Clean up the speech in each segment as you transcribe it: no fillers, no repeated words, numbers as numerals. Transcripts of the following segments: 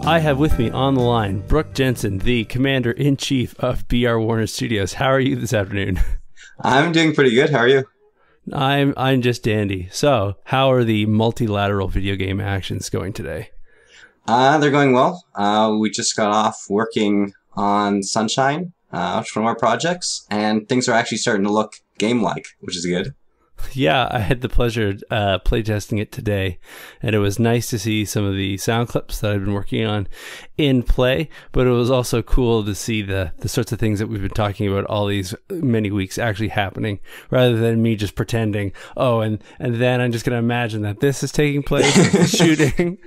I have with me on the line Brook Jensen, the Commander-in-Chief of BR Warner Studios. How are you this afternoon? I'm doing pretty good. How are you? I'm just dandy. So, how are the multilateral video game actions going today? They're going well. We just got off working on Sunshine, which is one of our projects, and things are actually starting to look game-like, which is good. Yeah, I had the pleasure playtesting it today, and it was nice to see some of the sound clips that I've been working on in play, but it was also cool to see the sorts of things that we've been talking about all these many weeks actually happening, rather than me just pretending, and then I'm just going to imagine that this is taking place, shooting,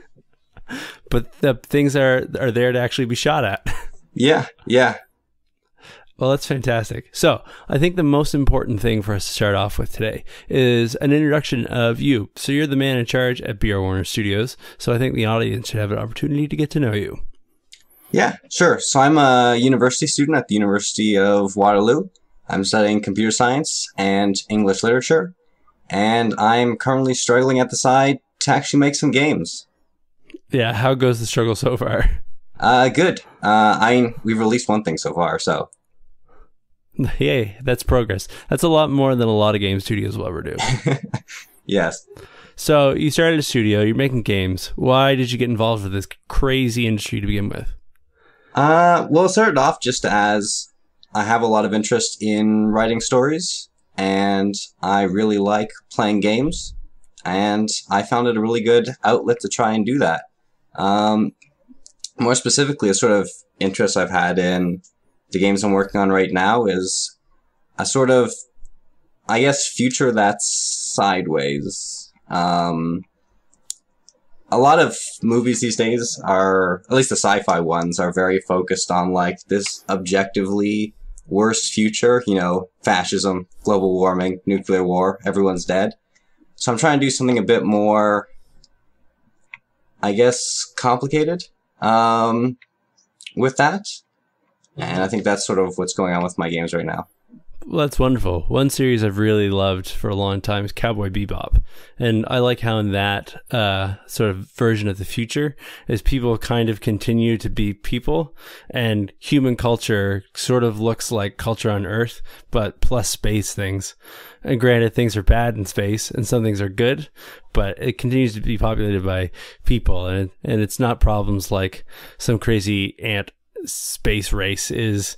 but the things are there to actually be shot at. Yeah. Well, that's fantastic. So I think the most important thing for us to start off with today is an introduction of you. So you're the man in charge at BR Warner Studios. So I think the audience should have an opportunity to get to know you. Yeah, sure. So I'm a university student at the University of Waterloo. I'm studying computer science and English literature. And I'm currently struggling at the side to actually make some games. Yeah, how goes the struggle so far? Good. We've released one thing so far, so... Yay, that's progress. That's a lot more than a lot of game studios will ever do. Yes. So you started a studio, you're making games. Why did you get involved with this crazy industry to begin with? Well, it started off just as I have a lot of interest in writing stories, and I really like playing games, and I found it a really good outlet to try and do that. More specifically, a sort of interest I've had in the games I'm working on right now is a sort of, I guess, future that's sideways. A lot of movies these days are, at least the sci-fi ones, are very focused on like this objectively worse future, fascism, global warming, nuclear war, everyone's dead. So I'm trying to do something a bit more, I guess, complicated with that. And I think that's sort of what's going on with my games right now. Well, that's wonderful. One series I've really loved for a long time is Cowboy Bebop. And I like how in that sort of version of the future is people kind of continue to be people, and human culture sort of looks like culture on Earth, but plus space things. And granted, things are bad in space and some things are good, but it continues to be populated by people. And it's not problems like some crazy ant space race is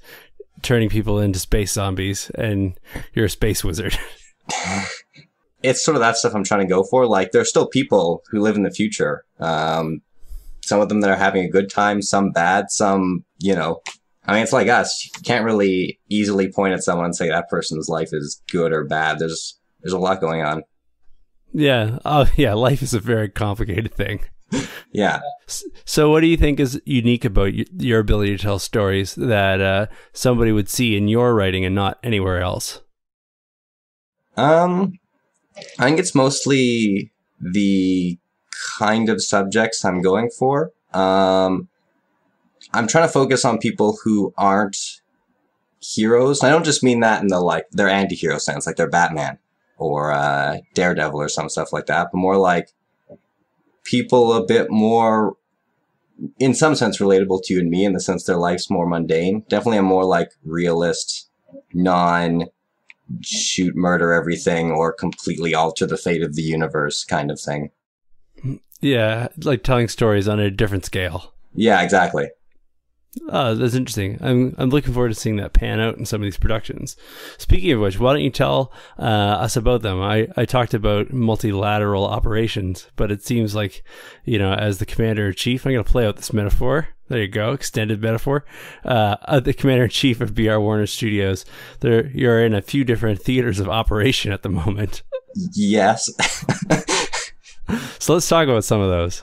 turning people into space zombies and you're a space wizard. It's sort of that stuff I'm trying to go for. Like, there's still people who live in the future. Some of them that are having a good time, some bad, some, it's like us. You can't really easily point at someone and say that person's life is good or bad. There's a lot going on. Yeah. Life is a very complicated thing. Yeah. So what do you think is unique about your ability to tell stories that somebody would see in your writing and not anywhere else? I think it's mostly the kind of subjects I'm going for. I'm trying to focus on people who aren't heroes. I don't just mean that in the their anti-hero sense, like they're Batman or Daredevil or some stuff like that, but more like people a bit more, in some sense, relatable to you and me, in the sense their life's more mundane. Definitely a more like realist, non-shoot, murder everything, or completely alter the fate of the universe kind of thing. Yeah, like telling stories on a different scale. Yeah, exactly. Oh, that's interesting. I'm looking forward to seeing that pan out in some of these productions. Speaking of which, why don't you tell us about them? I talked about multilateral operations, but it seems like, as the Commander-in-Chief, I'm going to play out this metaphor. There you go, extended metaphor. The Commander-in-Chief of BR Warner Studios, you're in a few different theaters of operation at the moment. Yes. So let's talk about some of those.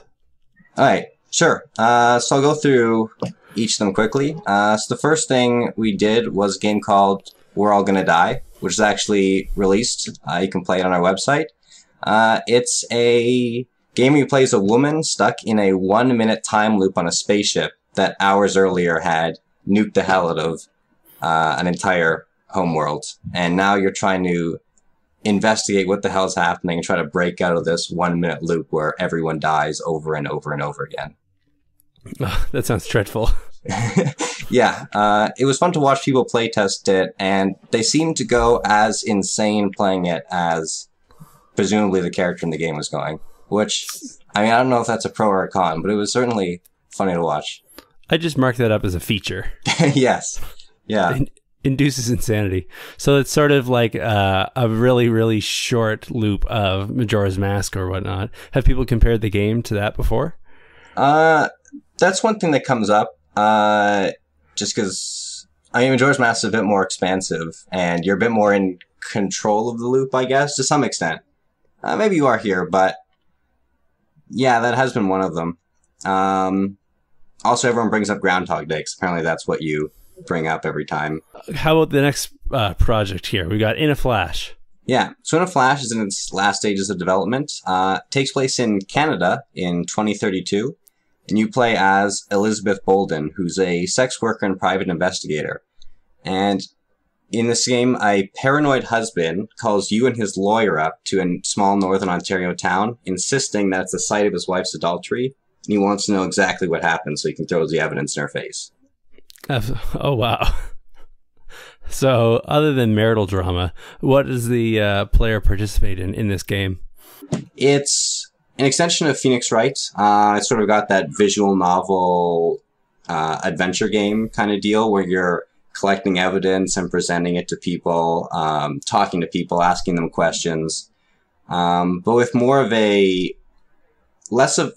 All right, sure. So I'll go through each of them quickly. So the first thing we did was a game called We're All Gonna Die, which is actually released. You can play it on our website. It's a game where you play as a woman stuck in a 1-minute time loop on a spaceship that hours earlier had nuked the hell out of an entire homeworld. And now you're trying to investigate what the hell's happening and try to break out of this 1-minute loop where everyone dies over and over and over again. Oh, that sounds dreadful. Yeah, it was fun to watch people play test it, and they seemed to go as insane playing it as presumably the character in the game was going. Which, I mean, I don't know if that's a pro or a con, but it was certainly funny to watch. I just marked that up as a feature. Yes. Yeah. Induces insanity. So it's sort of like a really, really short loop of Majora's Mask or whatnot. Have people compared the game to that before? That's one thing that comes up. Just because, I mean, Majora's Mask is a bit more expansive, and you're a bit more in control of the loop, I guess, to some extent. Maybe you are here, but yeah, that has been one of them. Also, everyone brings up Groundhog Day, 'cause apparently that's what you bring up every time. How about the next project here? We got In a Flash. Yeah, so In a Flash is in its last stages of development. Takes place in Canada in 2032, and you play as Elizabeth Bolden, who's a sex worker and private investigator. And in this game, a paranoid husband calls you and his lawyer up to a small northern Ontario town, insisting that it's the site of his wife's adultery, and he wants to know exactly what happened so he can throw the evidence in her face. Oh, wow. So, other than marital drama, what does the player participate in this game? It's an extension of Phoenix Wright. It's sort of got that visual novel adventure game kind of deal where you're collecting evidence and presenting it to people, talking to people, asking them questions, but with more of less of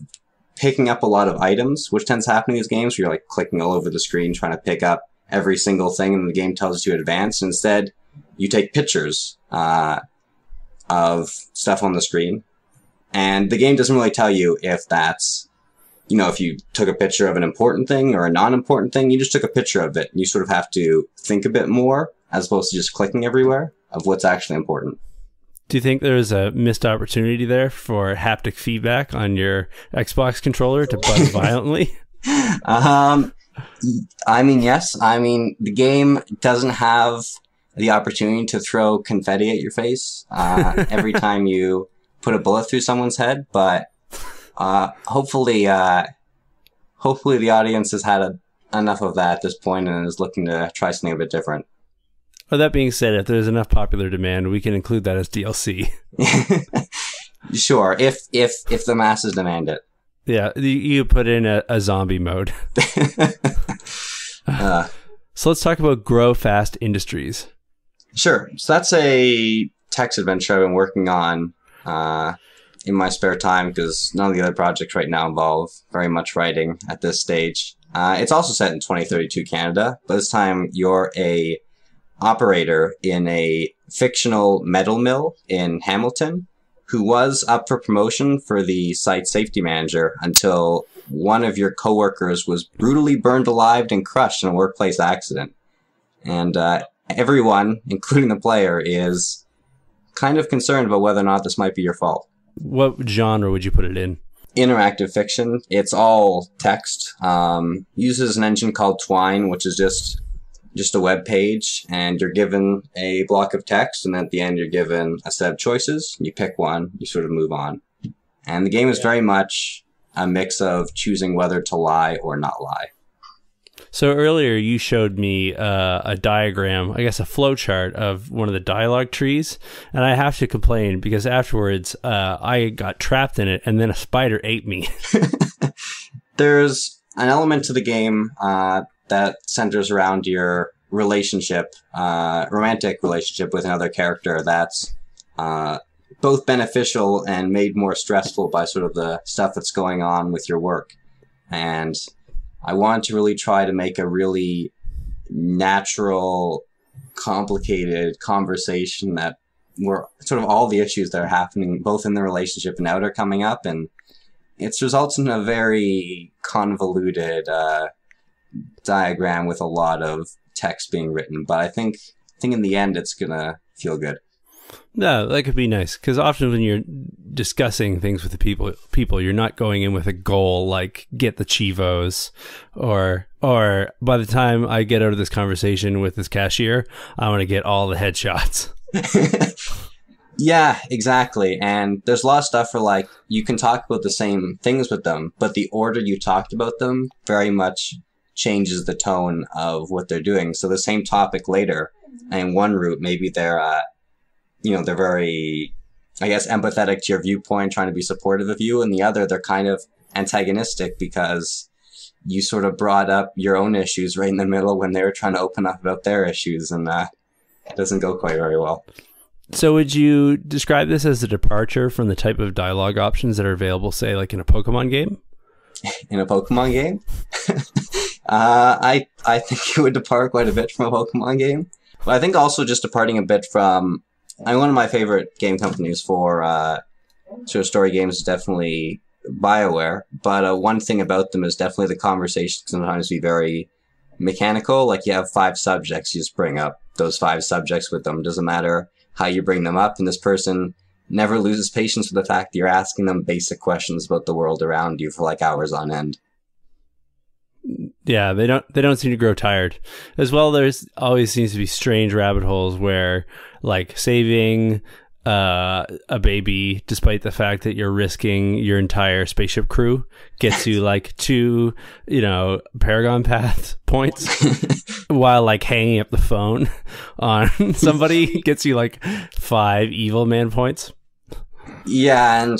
picking up a lot of items, which tends to happen in these games where you're like clicking all over the screen trying to pick up every single thing and the game tells you to advance. Instead, you take pictures of stuff on the screen, and the game doesn't really tell you if that's, if you took a picture of an important thing or a non-important thing. You just took a picture of it, and you sort of have to think a bit more as opposed to just clicking everywhere of what's actually important. Do you think there's a missed opportunity there for haptic feedback on your Xbox controller to buzz violently? I mean, yes. I mean, the game doesn't have the opportunity to throw confetti at your face every time you put a bullet through someone's head, but hopefully the audience has had enough of that at this point and is looking to try something a bit different. Well, that being said, if there's enough popular demand, we can include that as DLC. Sure, if the masses demand it. Yeah, you put in a zombie mode. So let's talk about Grow Fast Industries. Sure. So that's a text adventure I've been working on in my spare time because none of the other projects right now involve very much writing at this stage. It's also set in 2032 Canada, but this time you're a operator in a fictional metal mill in Hamilton who was up for promotion for the site safety manager until one of your coworkers was brutally burned alive and crushed in a workplace accident. And everyone, including the player, is kind of concerned about whether or not this might be your fault. What genre would you put it in? Interactive fiction. It's all text. Uses an engine called Twine, which is just a web page, and you're given a block of text, and at the end you're given a set of choices. You pick one, you sort of move on. And the game is very much a mix of choosing whether to lie or not lie. So earlier you showed me a diagram, I guess a flow chart of one of the dialogue trees, and I have to complain because afterwards I got trapped in it and then a spider ate me. There's an element to the game that centers around your relationship, romantic relationship with another character that's both beneficial and made more stressful by sort of the stuff that's going on with your work. And I wanted to really try to make a really natural, complicated conversation that where sort of all the issues that are happening both in the relationship and out are coming up, and it results in a very convoluted diagram with a lot of text being written, but I think in the end it's gonna feel good. No, that could be nice because often when you're discussing things with the people, you're not going in with a goal like get the Chivos, or by the time I get out of this conversation with this cashier, I want to get all the headshots. Yeah, exactly. And there's a lot of stuff where like you can talk about the same things with them, but the order you talked about them very much changes the tone of what they're doing. So the same topic later, and one route maybe they're very, I guess, empathetic to your viewpoint, trying to be supportive of you, and the other they're kind of antagonistic because you sort of brought up your own issues right in the middle when they were trying to open up about their issues, and it doesn't go quite very well. So would you describe this as a departure from the type of dialogue options that are available, say, like in a Pokemon game? In a Pokemon game? I think it would depart quite a bit from a Pokemon game. But I think also just departing a bit from... one of my favorite game companies for sort of story games is definitely BioWare. But one thing about them is definitely the conversation can sometimes be very mechanical. Like you have 5 subjects, you just bring up those 5 subjects with them. Doesn't matter how you bring them up, and this person never loses patience with the fact that you're asking them basic questions about the world around you for like hours on end. Yeah, they don't seem to grow tired. As well, there's always seems to be strange rabbit holes where like saving a baby, despite the fact that you're risking your entire spaceship crew, gets you like 2, Paragon Path points, while like hanging up the phone on somebody gets you like 5 evil man points. Yeah, and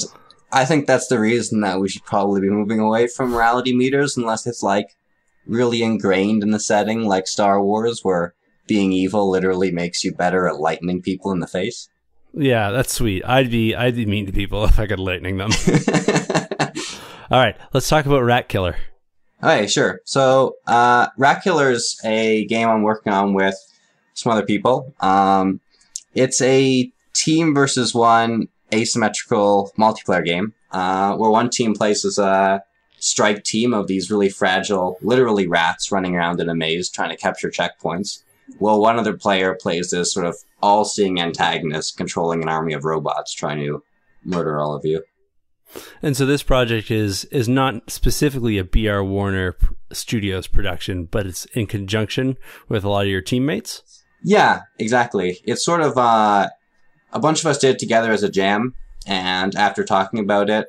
I think that's the reason that we should probably be moving away from morality meters unless it's like really ingrained in the setting, like Star Wars, where being evil literally makes you better at lightning people in the face. Yeah, that's sweet. I'd be mean to people if I could lightning them. All right, let's talk about Rat Killer. Okay, sure. So, Rat Killer is a game I'm working on with some other people. It's a team versus one asymmetrical multiplayer game, where one team plays as a strike team of these really fragile, literally rats running around in a maze trying to capture checkpoints. Well, one other player plays this sort of all-seeing antagonist controlling an army of robots trying to murder all of you. And so this project is not specifically a B.R. Warner Studios production, but it's in conjunction with a lot of your teammates? Yeah, exactly. It's sort of a bunch of us did it together as a jam, and after talking about it,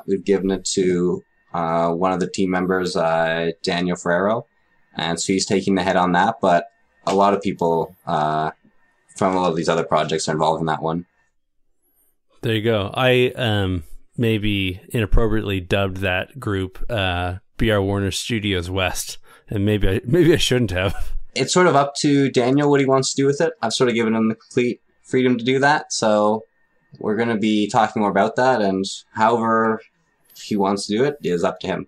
we've given it to one of the team members, Daniel Ferrero, and so he's taking the head on that, but a lot of people from a lot of these other projects are involved in that one. There you go. I maybe inappropriately dubbed that group B.R. Warner Studios West, and maybe I shouldn't have. It's sort of up to Daniel what he wants to do with it. I've sort of given him the complete freedom to do that, so we're going to be talking more about that, and however he wants to do it is up to him.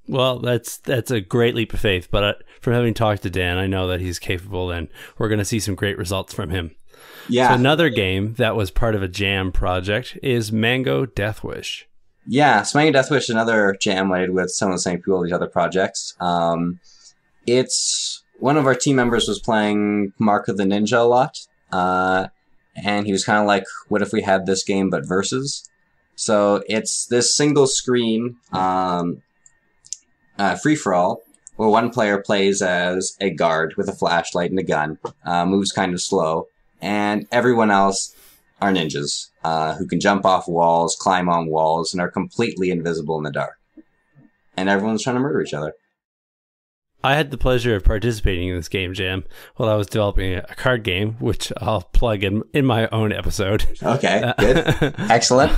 Well, that's a great leap of faith, but from having talked to Dan, I know that he's capable, and we're going to see some great results from him. Yeah. So another game that was part of a jam project is Mango Death Wish. Yeah, so Mango Death Wish is another jam I did with some of the same people with these other projects. It's one of our team members was playing Mark of the Ninja a lot, and he was kind of like, what if we had this game but versus? So it's this single screen free-for-all, where one player plays as a guard with a flashlight and a gun, moves kind of slow, and everyone else are ninjas, who can jump off walls, climb on walls, and are completely invisible in the dark. And everyone's trying to murder each other. I had the pleasure of participating in this game jam while I was developing a card game, which I'll plug in my own episode. Okay, good. Excellent.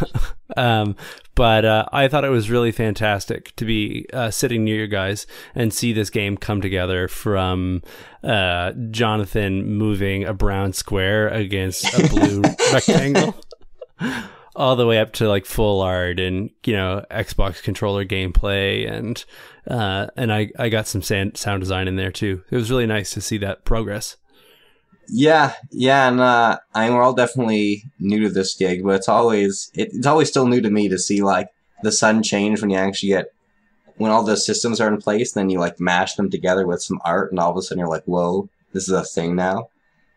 But I thought it was really fantastic to be sitting near you guys and see this game come together from Jonathan moving a brown square against a blue rectangle. All the way up to like full art and, Xbox controller gameplay and I got some sound design in there too. It was really nice to see that progress. Yeah, and we're all definitely new to this gig, but it's always still new to me to see like the sudden change when you actually when all the systems are in place, then you like mash them together with some art, and all of a sudden you're like, whoa, this is a thing now.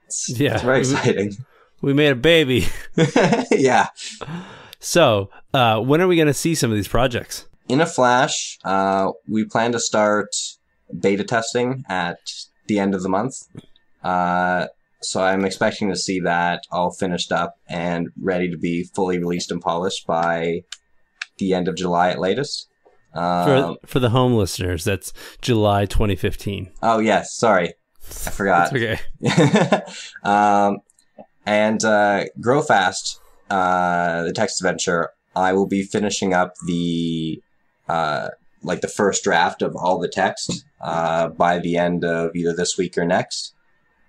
It's very exciting. We made a baby. Yeah. So, when are we going to see some of these projects? In a flash, we plan to start beta testing at the end of the month. So I'm expecting to see that all finished up and ready to be fully released and polished by the end of July at latest. For the home listeners, that's July 2015. Oh, yes. Sorry. I forgot. That's okay. And Grow Fast, the text adventure, I will be finishing up the first draft of all the text by the end of either this week or next.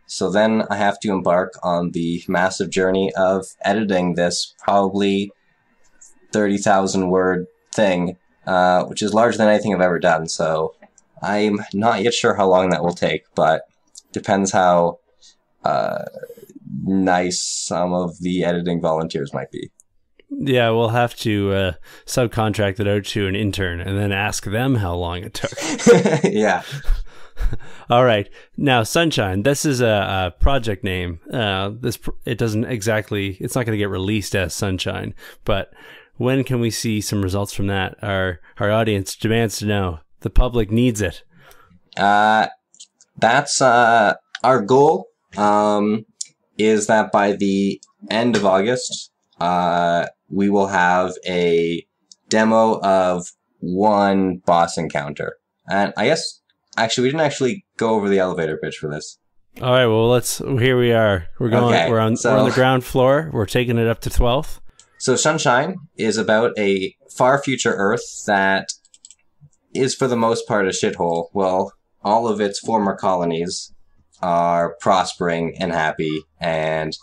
So then I have to embark on the massive journey of editing this probably 30,000 word thing, which is larger than anything I've ever done. So I'm not yet sure how long that will take, but depends how nice some of the editing volunteers might be. Yeah, we'll have to subcontract it out to an intern and then ask them how long it took. Yeah. All right. Now, Sunshine, this is a project name. It's not going to get released as Sunshine, but when can we see some results from that? Our audience demands to know. The public needs it. That's our goal, is that by the end of August, we will have a demo of one boss encounter. And I guess, actually, we didn't actually go over the elevator pitch for this. All right, well, here we are. We're on the ground floor. We're taking it up to 12th. So Sunshine is about a far future Earth that is for the most part a shithole. Well, all of its former colonies are prospering and happy and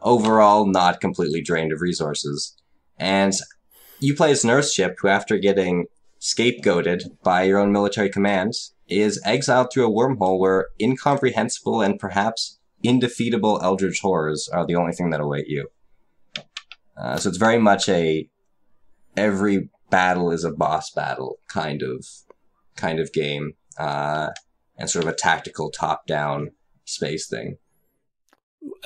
overall not completely drained of resources. And you play as an Earthship who, after getting scapegoated by your own military commands, is exiled through a wormhole where incomprehensible and perhaps indefeatable eldritch horrors are the only thing that await you. So it's very much every battle is a boss battle kind of game, and sort of a tactical top-down space thing.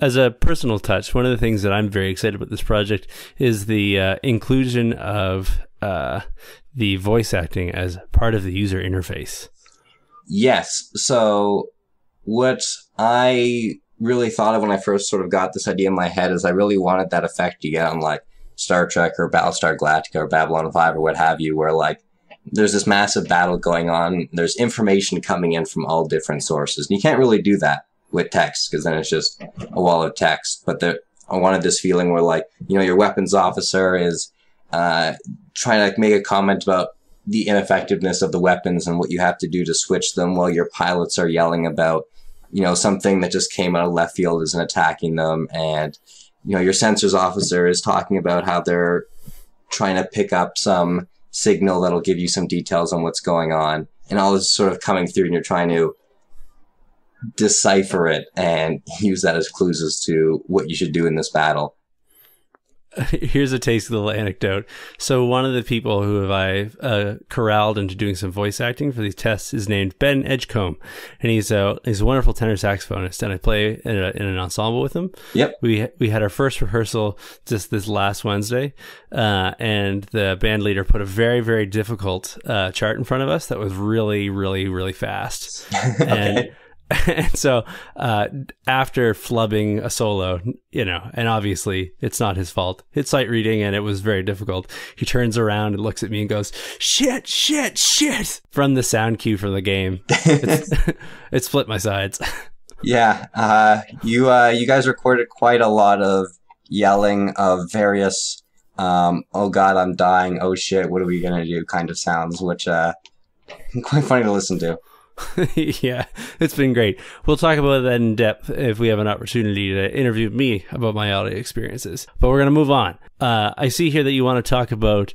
As a personal touch, one of the things that I'm very excited about this project is the inclusion of the voice acting as part of the user interface. Yes. So what I really thought of when I first sort of got this idea in my head is I really wanted that effect you get on like Star Trek or Battlestar Galactica or Babylon 5 or what have you, where like there's this massive battle going on. There's information coming in from all different sources. And you can't really do that with text because then it's just a wall of text. But I wanted this feeling where like, your weapons officer is trying to make a comment about the ineffectiveness of the weapons and what you have to do to switch them while your pilots are yelling about, something that just came out of left field isn't attacking them. And, your sensors officer is talking about how they're trying to pick up some signal that'll give you some details on what's going on. And all this sort of coming through and you're trying to decipher it and use that as clues as to what you should do in this battle. Here's a tasty little anecdote. So one of the people who I corralled into doing some voice acting for these tests is named Ben Edgecombe, and he's a wonderful tenor saxophonist, and I play in an ensemble with him. Yep. We had our first rehearsal just this last Wednesday, and the band leader put a very, very difficult chart in front of us that was really, really, really fast. Okay. And so after flubbing a solo, and obviously it's not his fault. It's sight reading and it was very difficult. He turns around and looks at me and goes, shit, shit, shit, from the sound cue from the game. It split my sides. Yeah. You guys recorded quite a lot of yelling of various, oh God, I'm dying. Oh shit, what are we going to do kind of sounds, which quite funny to listen to. Yeah, it's been great. We'll talk about that in depth if we have an opportunity to interview me about my audio experiences. But we're going to move on. I see here that you want to talk about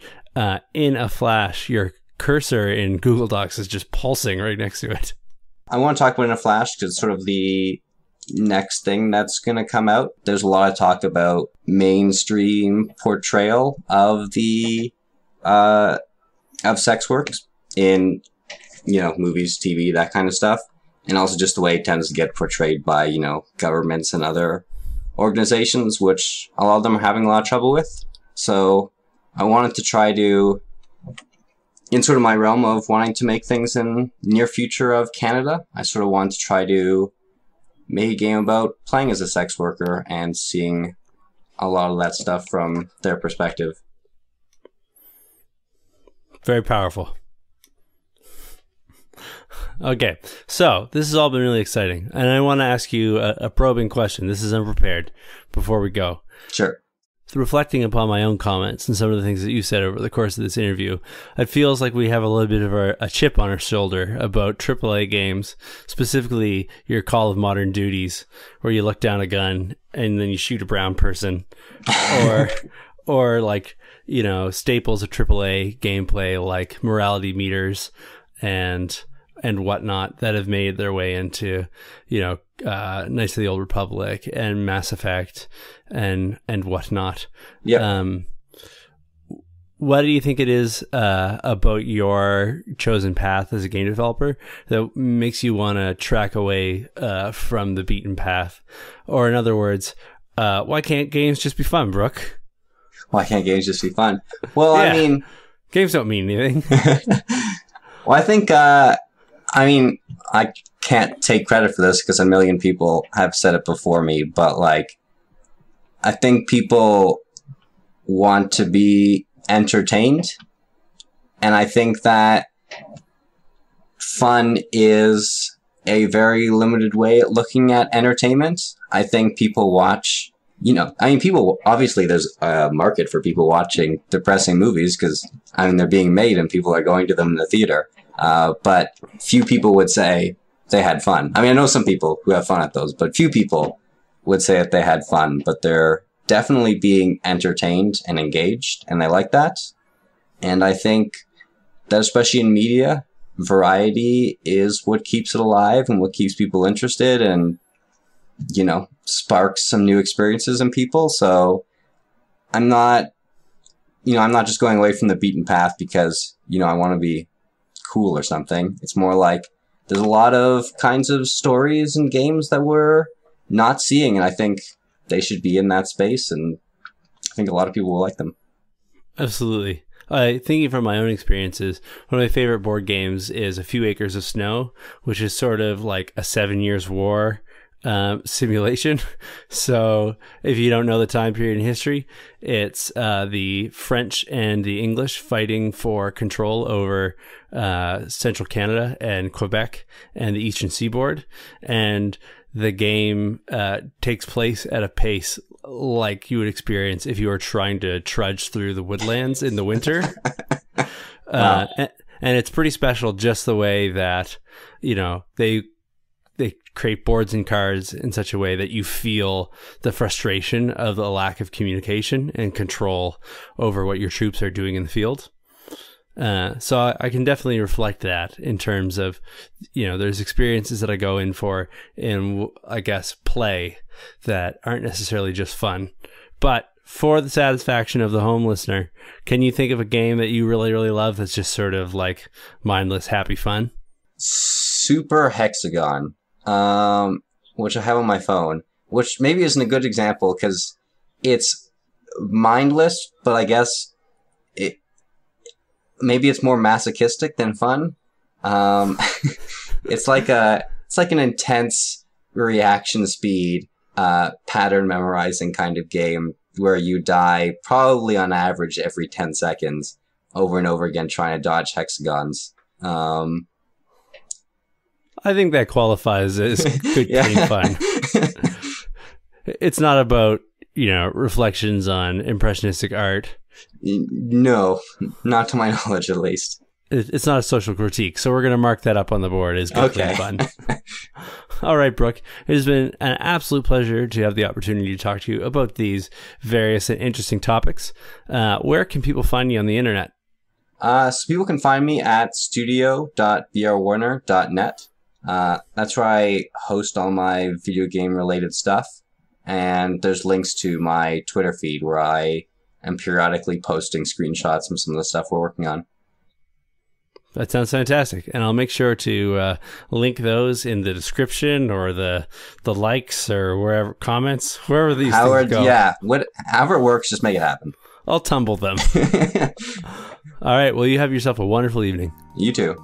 in a flash. Your cursor in Google Docs is just pulsing right next to it. I want to talk about in a flash because it's sort of the next thing that's going to come out. There's a lot of talk about mainstream portrayal of of sex works in movies, TV, that kind of stuff. And also just the way it tends to get portrayed by, governments and other organizations, which a lot of them are having a lot of trouble with. So I wanted to try to, in sort of my realm of wanting to make things in near future of Canada, I sort of wanted to try to made a game about playing as a sex worker and seeing a lot of that stuff from their perspective. Very powerful. Okay, so this has all been really exciting, and I want to ask you a probing question. This is unprepared before we go. Sure. Reflecting upon my own comments and some of the things that you said over the course of this interview, it feels like we have a little bit of a chip on our shoulder about AAA games, specifically your Call of Modern Duties, where you look down a gun and then you shoot a brown person, or like, you know, staples of AAA gameplay like morality meters and whatnot that have made their way into, you know, Knights of the Old Republic and Mass Effect and whatnot. Yeah. What do you think it is about your chosen path as a game developer that makes you want to track away from the beaten path? Or in other words, why can't games just be fun, Brook? Why can't games just be fun? Well, Yeah. I mean... Games don't mean anything. Well, I think... I can't take credit for this because a million people have said it before me, but like, I think people want to be entertained, and I think that fun is a very limited way at looking at entertainment. I think people watch, people, obviously there's a market for people watching depressing movies because, they're being made and people are going to them in the theater. But few people would say they had fun. I know some people who have fun at those, but few people would say that they had fun, but they're definitely being entertained and engaged, and they like that. And I think that especially in media, variety is what keeps it alive and what keeps people interested and, sparks some new experiences in people. So I'm not just going away from the beaten path because, I want to be cool or something. It's more like there's a lot of kinds of stories and games that we're not seeing, and I think they should be in that space, and I think a lot of people will like them. Absolutely. Thinking from my own experiences, one of my favorite board games is A Few Acres of Snow, which is sort of like a 7 Years' War simulation. So if you don't know the time period in history, it's the French and the English fighting for control over central Canada and Quebec and the eastern seaboard. And the game takes place at a pace like you would experience if you were trying to trudge through the woodlands in the winter. Wow. And it's pretty special just the way that, they create boards and cards in such a way that you feel the frustration of the lack of communication and control over what your troops are doing in the field. So I can definitely reflect that in terms of, there's experiences that I go in for in, I guess, play that aren't necessarily just fun. But for the satisfaction of the home listener, can you think of a game that you really, really love that's just sort of like mindless, happy fun? Super Hexagon, which I have on my phone, which maybe isn't a good example because it's mindless, but I guess maybe it's more masochistic than fun. It's like an intense reaction speed, pattern memorizing kind of game where you die probably on average every 10 seconds over and over again trying to dodge hexagons. I think that qualifies as good, clean fun. It's not about, reflections on impressionistic art. No, not to my knowledge, at least. It's not a social critique, so we're going to mark that up on the board as good, clean fun. All right, Brook. It has been an absolute pleasure to have the opportunity to talk to you about these various and interesting topics. Where can people find you on the internet? So people can find me at studio.brwarner.net. That's where I host all my video game related stuff. And there's links to my Twitter feed where I am periodically posting screenshots from some of the stuff we're working on. That sounds fantastic. And I'll make sure to link those in the description or the likes or wherever, comments, wherever these things go. Yeah, however it works, just make it happen. I'll tumble them. All right. Well, you have yourself a wonderful evening. You too.